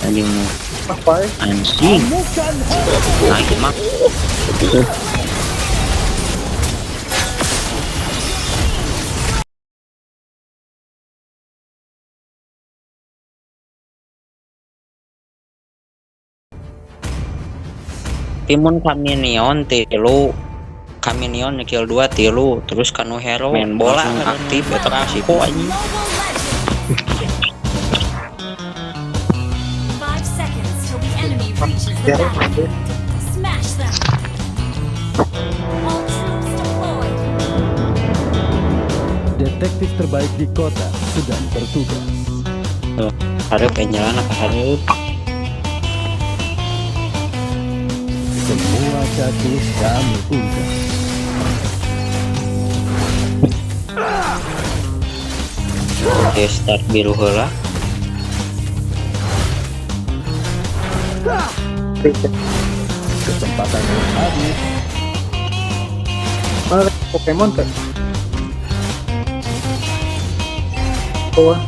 anjing Apa ya? anjing nah mak timun kaminion tilu kaminion nyekill 2 tilu terus kanu hero main bola aktif eta resiko anjing 5 seconds till the enemy reaches the battlefield. Smash them. All troops deployed. Detektif terbaik di kota sedang bertugas. tuh hareup jalan apa hareup Semua kasus kami ungkap. oke start biru heula Kesempatan yang habis. Mana Pokemon kan? Bawah.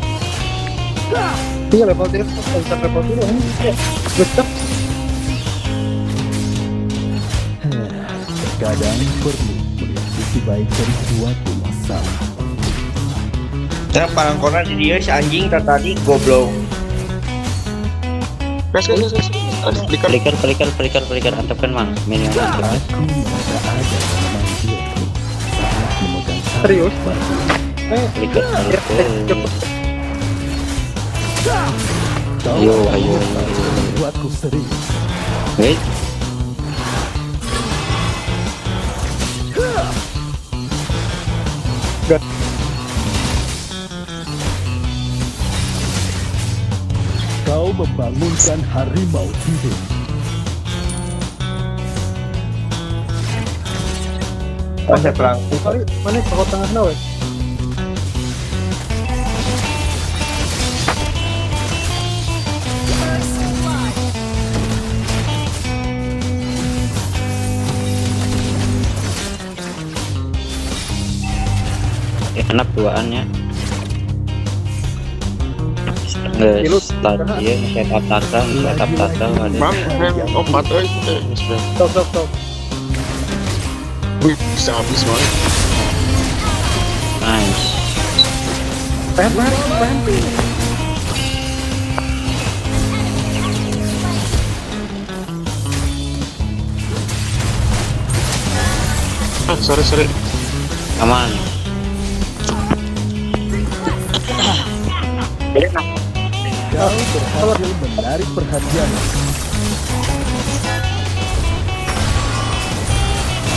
Iya level 3 bisa level 2 ini. Gecek. Terkadang perlu melihat sisi baik dari suatu masalah. Ya parangkona di dia si anjing tadi goblok. Gas. flicker antepkan mang minion antep Aku merasa ada memanggilku saat memegang Serius? flicker Kau Ayo. membuatku serius. wait Kau membangunkan harimau hidup. Saya perang. Kali mana kau tengah nawe? First blood. enak duaannya tadi ya setup tata ada Mam, opat Stop. bisa habis banget. nice Pengen. Sorry. aman Kau berhasil menarik perhatian.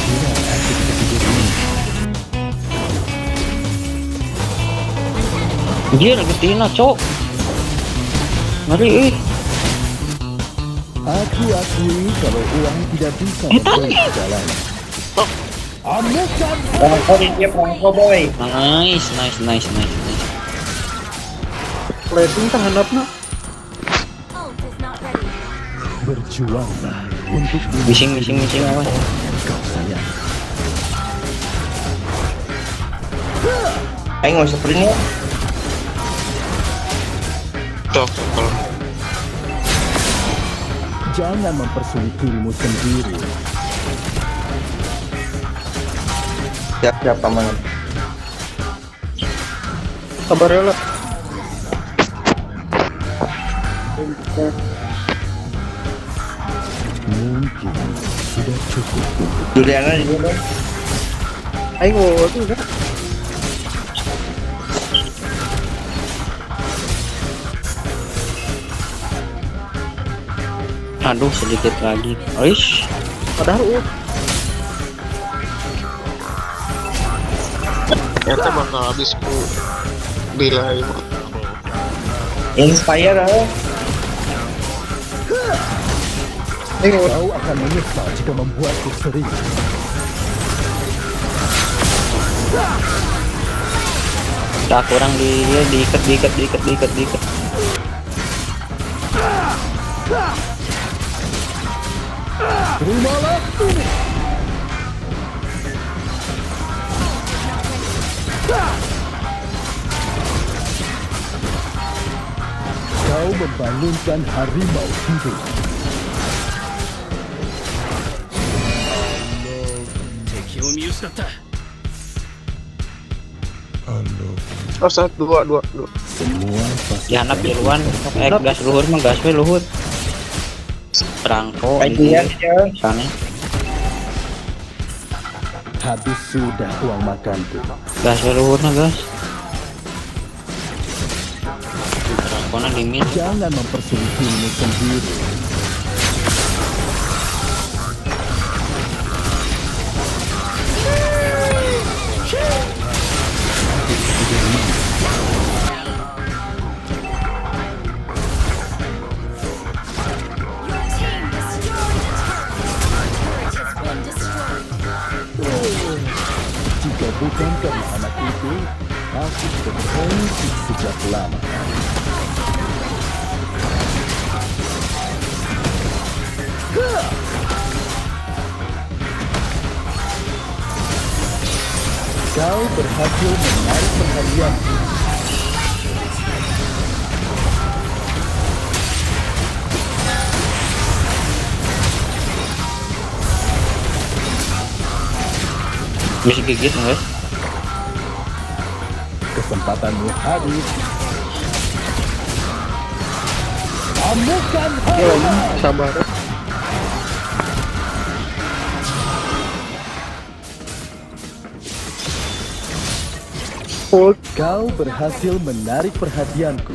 Tidak asik tidur ini. dia ngegetina cok ngeri Aku akui kalau uang tidak bisa membeli jalan. Amukan Parangkona dia perangko boy. nice Plating kan handapna. Ult is not ready. berjuanglah untuk missing awas kau sayang. Ayo nggak usah sprint ya. Tuh, kalau Jangan mempersulit dirimu sendiri. Siap paman. Sabar ya lah. Mungkin sudah cukup untuk Juliana di mana? Ayo tuh kan. aduh sedikit lagi oish Padahal kita bakal habis ku bila Inspire kau akan menyesal jika membuatku serius. tak kurang diikat Terimalah ini. Kau Kau membangunkan harimau hidup. Oh, satu, dua. Semua pasukan Dihanap di luar, gas luhur mah gas we luhur. Perangko Kajian ya. sana. habis sudah uang makanku. Gas we luhur mah gas. Perangkona limit. Jangan mempersulit dirimu sendiri. Your team destroyed a turret. Turret has been destroyed. Jika bukan karena anak itu, aku sudah berhenti sejak lama. Kau berhasil menarik perhatianku. Bisa gigit enggak? Kesempatanmu habis. Amukan Ya lagi sabar. Hold. Kau berhasil menarik perhatianku.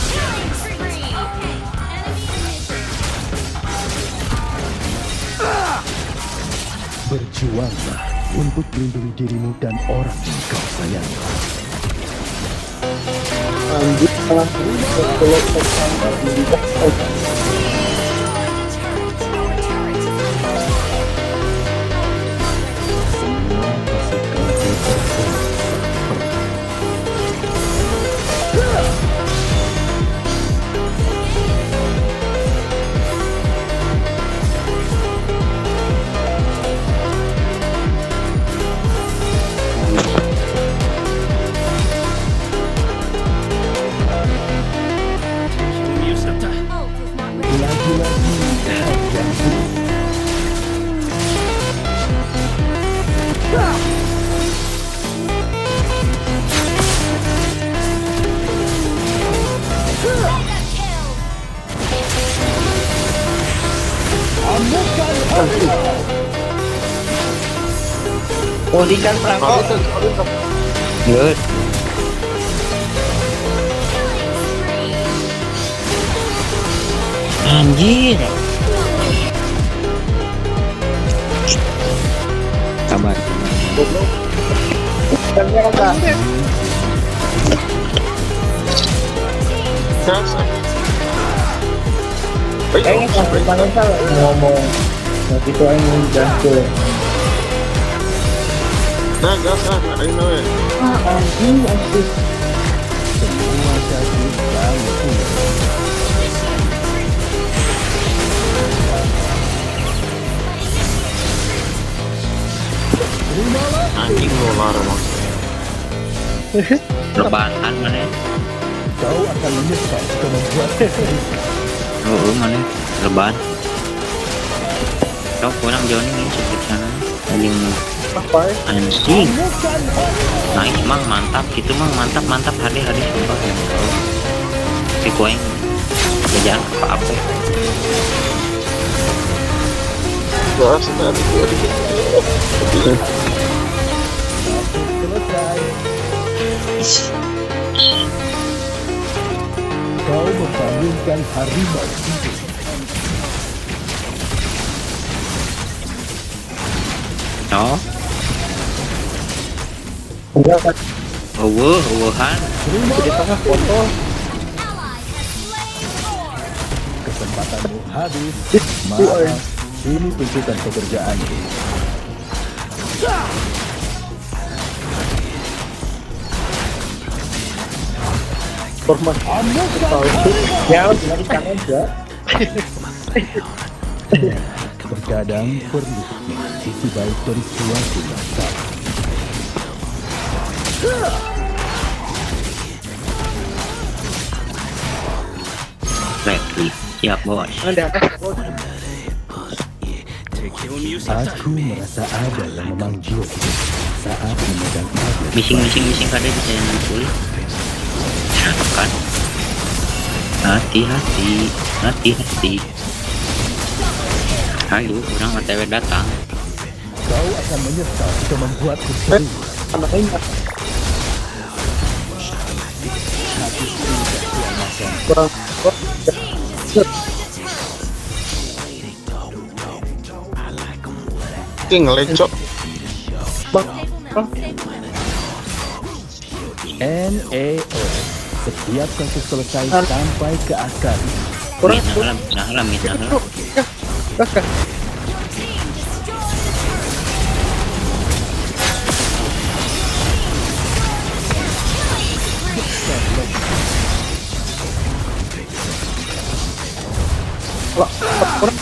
Killing spree. Okay, enemy initiated. Berjuanglah untuk melindungi dirimu dan orang yang kau sayangi. Anjir salah kalau sampai di Semua pasukanku tertolong. Ult is not ready. Lagi-lagi hargaku. Mega kill. Amukan harimau. Pulihkan perangko. Good. Killing spree. Anjir. Sabar. Gas. Ini sampai salah ngomong. Begitu aing jantung. Nah, gas, ayo nawe. Semua kaki kamu punya. Terimalah. Anjing lo lara mas. Lebaran mana? Kau akan menyesal jika membuat Mana? Lebaran. Kau kurang jauh nih seperti sana. Anjing apa ya? anjing. Amukan harimau. Nice mang mantap gitu mang mantap hari sumpah ya. Si kuing jajan apa? Gas, tadi. Selesai. Kau membangunkan harimau hidup. No. Han. Terima Di tengah foto. Ally has slain Lord. kesempatanmu habis. Maaf, ini tuntutan pekerjaanku. Format tahu. Ya, udah di tangan ya. Terkadang perlu sisi baik dari suatu masalah. Ready, siap bos. Ada Aku merasa ada yang memanggilku saat memegang air. Missing kada bisa yang pulih. Kan? Hati-hati. Ayo, orang OTW datang. Kau akan menyesal jika membuatku sedih. anaknya Hati tidak tuan makan. kurang King lecok. NAO. Setiap kasus selesai sampai ke akar. kurang Minah lah. kakak kurang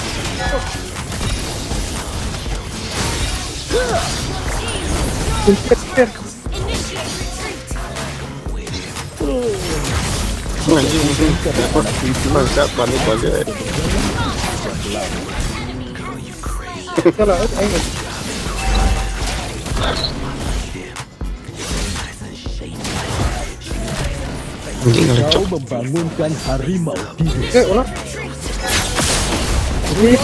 Anjing. Bangsat panik aja. salah ayo Anjing lecok. Kau membangunkan harimau tidur. ulang ini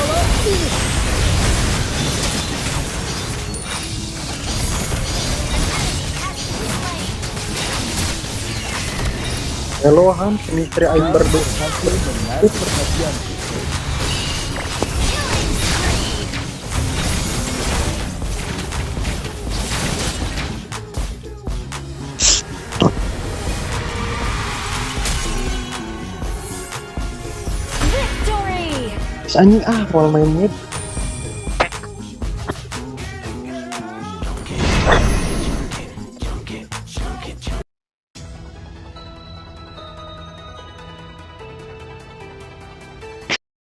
Elohan Misteri Aing berdua Hasil menarik perhatian. Victory! anjing wall main mid